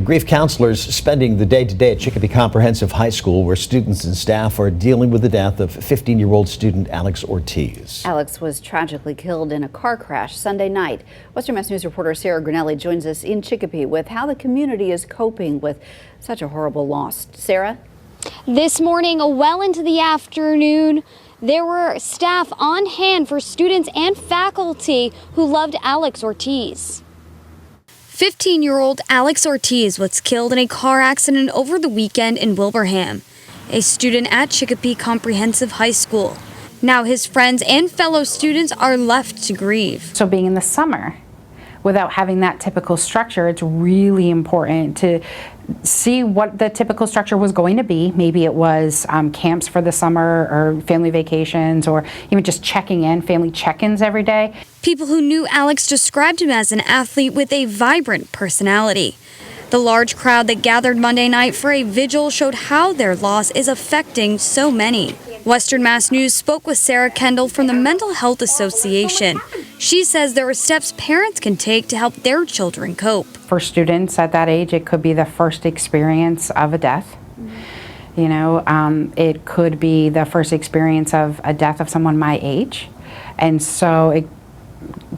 Grief counselors spending the day today at Chicopee Comprehensive High School, where students and staff are dealing with the death of 15-year-old student Alex Ortiz. Alex was tragically killed in a car crash Sunday night. Western Mass News reporter Sarah Grinelli joins us in Chicopee with how the community is coping with such a horrible loss. Sarah? This morning, well into the afternoon, there were staff on hand for students and faculty who loved Alex Ortiz. 15-year-old Alex Ortiz was killed in a car accident over the weekend in Wilbraham, a student at Chicopee Comprehensive High School. Now his friends and fellow students are left to grieve. So being in the summer, without having that typical structure, it's really important to see what the typical structure was going to be. Maybe it was camps for the summer or family vacations, or even just checking in, family check-ins every day. People who knew Alex described him as an athlete with a vibrant personality. The large crowd that gathered Monday night for a vigil showed how their loss is affecting so many. Western Mass News spoke with Sarah Kendall from the Mental Health Association. She says there are steps parents can take to help their children cope. For students at that age, it could be the first experience of a death. You know, it could be the first experience of a death of someone my age. And so it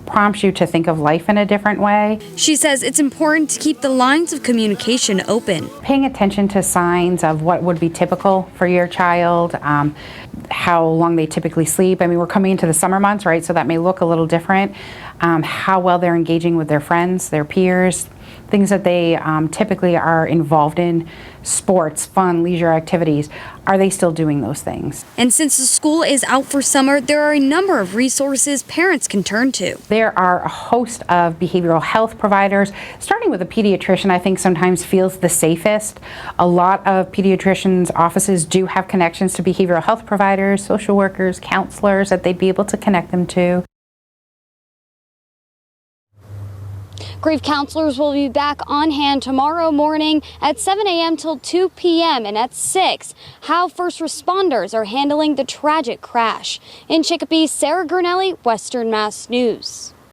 prompts you to think of life in a different way. She says it's important to keep the lines of communication open. Paying attention to signs of what would be typical for your child, how long they typically sleep. I mean, we're coming into the summer months, right? So that may look a little different. How well they're engaging with their friends, their peers, things that they typically are involved in, sports, fun, leisure activities. Are they still doing those things? And since the school is out for summer, there are a number of resources parents can turn to. There are a host of behavioral health providers. Starting with a pediatrician, I think sometimes feels the safest. A lot of pediatricians' offices do have connections to behavioral health providers, social workers, counselors that they'd be able to connect them to. Grief counselors will be back on hand tomorrow morning at 7 a.m. till 2 p.m. and at 6, how first responders are handling the tragic crash. In Chicopee, Sarah Grinelli, Western Mass News.